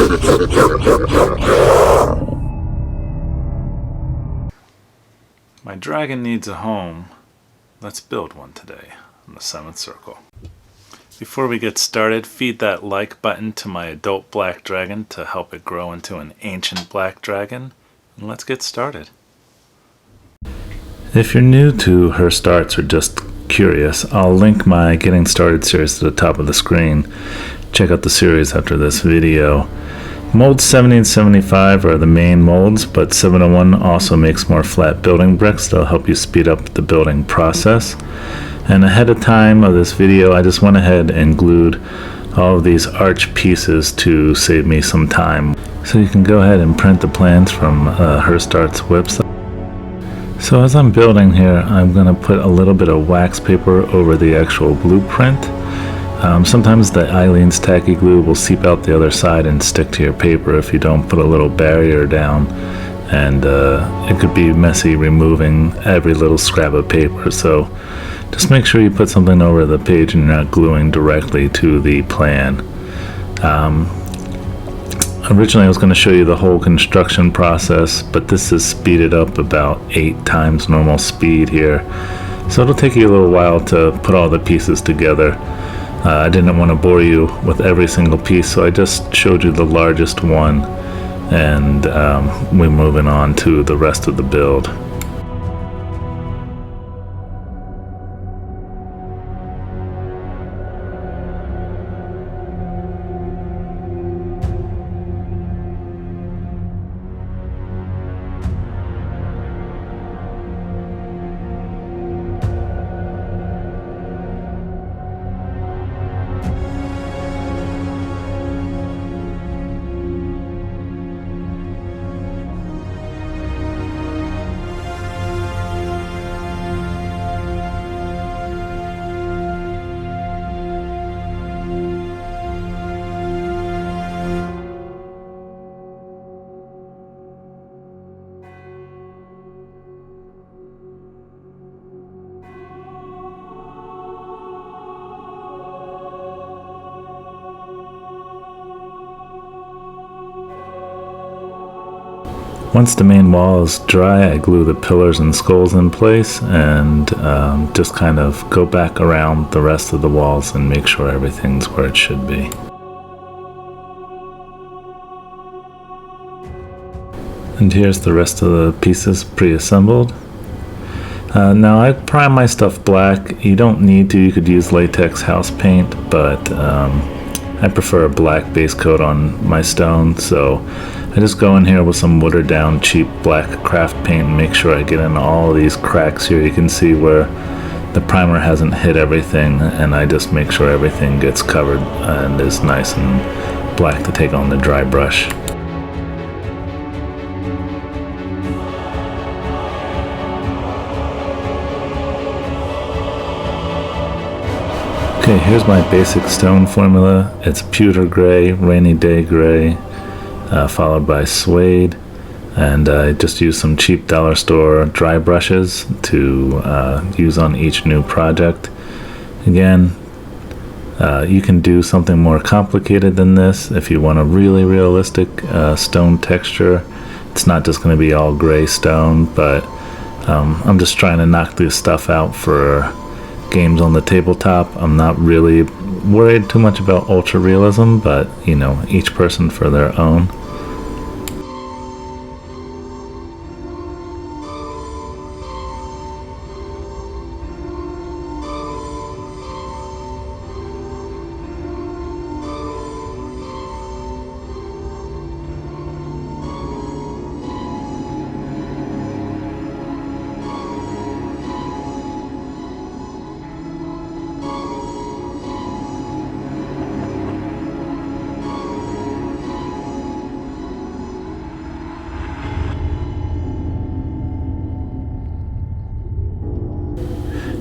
My dragon needs a home. Let's build one today on the 7th circle. Before we get started, feed that like button to my adult black dragon to help it grow into an ancient black dragon. And let's get started. If you're new to Hirst Arts or just curious, I'll link my Getting Started series to the top of the screen. Check out the series after this video. Molds 70 and 75 are the main molds, but 701 also makes more flat building bricks that'll help you speed up the building process. And ahead of time of this video, I just went ahead and glued all of these arch pieces to save me some time. So you can go ahead and print the plans from Hirst Arts website. So as I'm building here, I'm going to put a little bit of wax paper over the actual blueprint. Sometimes the Eileen's tacky glue will seep out the other side and stick to your paper if you don't put a little barrier down, and it could be messy removing every little scrap of paper. So just make sure you put something over the page and you're not gluing directly to the plan. Originally I was going to show you the whole construction process, but this is speeded up about 8 times normal speed here, so it'll take you a little while to put all the pieces together. I didn't want to bore you with every single piece, so I just showed you the largest one, and we're moving on to the rest of the build. Once the main wall is dry, I glue the pillars and skulls in place and just kind of go back around the rest of the walls and make sure everything's where it should be. And here's the rest of the pieces pre-assembled. Now I prime my stuff black. You don't need to, you could use latex house paint, but I prefer a black base coat on my stone, so I just go in here with some watered down cheap black craft paint and make sure I get in all these cracks here. You can see where the primer hasn't hit everything, and I just make sure everything gets covered and is nice and black to take on the dry brush. Okay, here's my basic stone formula. It's pewter gray, rainy day gray, followed by suede, and I just use some cheap dollar store dry brushes to use on each new project. Again, you can do something more complicated than this if you want a really realistic stone texture. It's not just going to be all gray stone, but I'm just trying to knock this stuff out for games on the tabletop. I'm not really worried too much about ultra realism, but you know, each person for their own.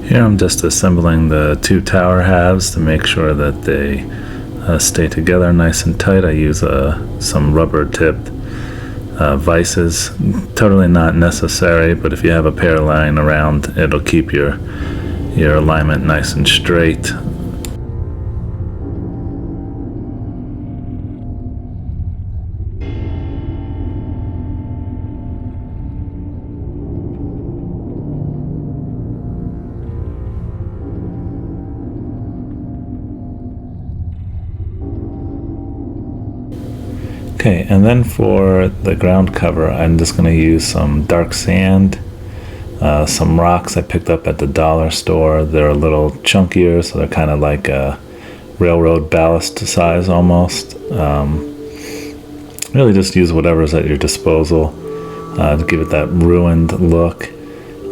Here I'm just assembling the two tower halves to make sure that they stay together nice and tight. I use some rubber tipped vices. Totally not necessary, but if you have a pair lying around, it'll keep your alignment nice and straight. Okay, and then for the ground cover, I'm just going to use some dark sand, some rocks I picked up at the dollar store. They're a little chunkier, so they're kind of like a railroad ballast size almost. Really just use whatever's at your disposal to give it that ruined look.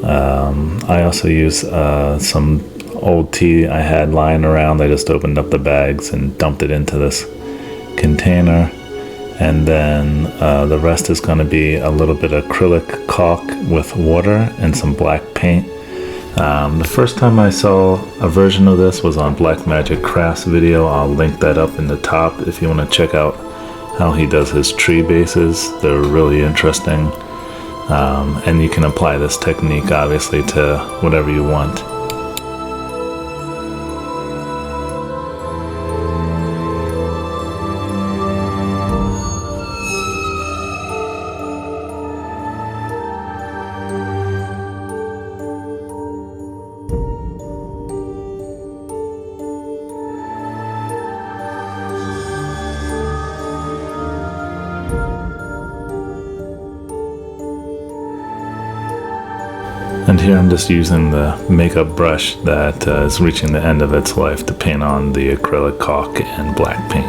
I also use some old tea I had lying around. I just opened up the bags and dumped it into this container. And then the rest is going to be a little bit of acrylic caulk with water and some black paint. The first time I saw a version of this was on Black Magic Crafts video. I'll link that up in the top if you want to check out how he does his tree bases. They're really interesting. And you can apply this technique obviously to whatever you want. And here I'm just using the makeup brush that is reaching the end of its life to paint on the acrylic caulk and black paint.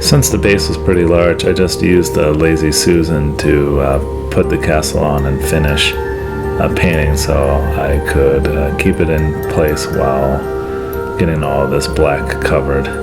Since the base was pretty large, I just used the Lazy Susan to put the castle on and finish painting, so I could keep it in place while getting all this black covered.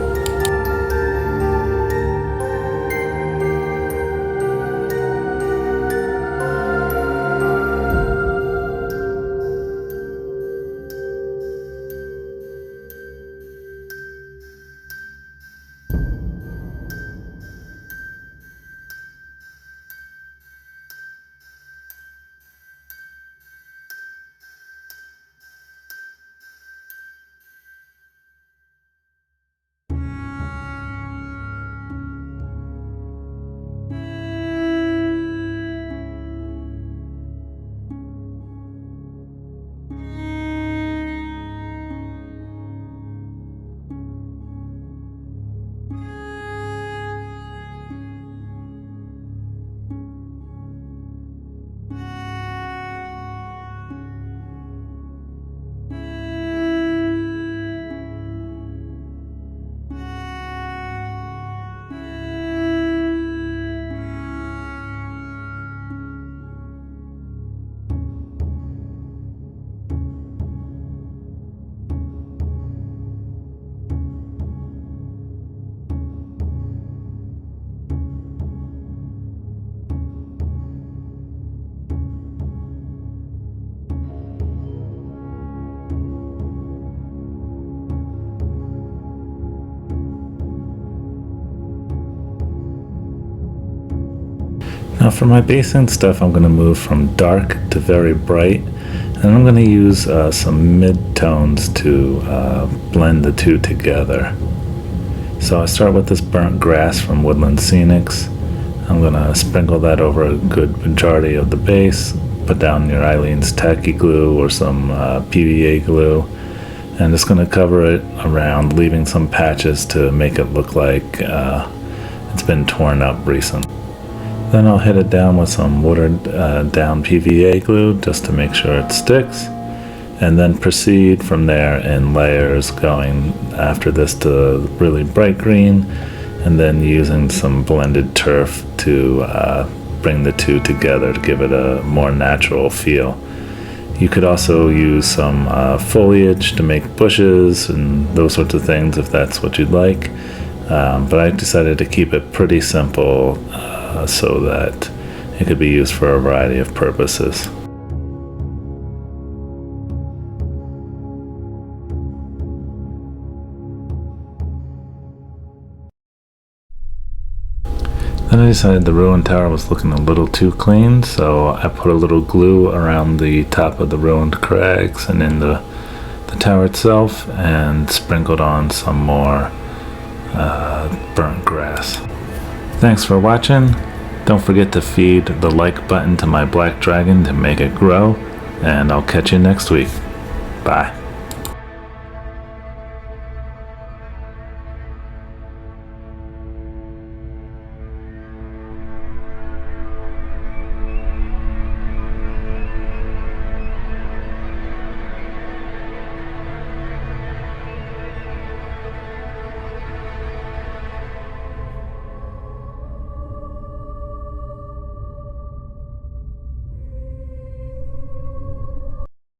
Now for my Basin stuff, I'm going to move from dark to very bright, and I'm going to use some mid-tones to blend the two together. So I start with this burnt grass from Woodland Scenics. I'm going to sprinkle that over a good majority of the base, put down your Eileen's tacky glue or some PVA glue, and I'm just going to cover it around, leaving some patches to make it look like it's been torn up recently. Then I'll hit it down with some watered down PVA glue just to make sure it sticks, and then proceed from there in layers, going after this to really bright green, and then using some blended turf to bring the two together to give it a more natural feel. You could also use some foliage to make bushes and those sorts of things if that's what you'd like, but I decided to keep it pretty simple so that it could be used for a variety of purposes. Then I decided the ruined tower was looking a little too clean, so I put a little glue around the top of the ruined crags and in the tower itself, and sprinkled on some more burnt grass. Thanks for watching. Don't Don't forget to feed the like button to my black dragon to make it grow, and I'll catch you next week. Bye.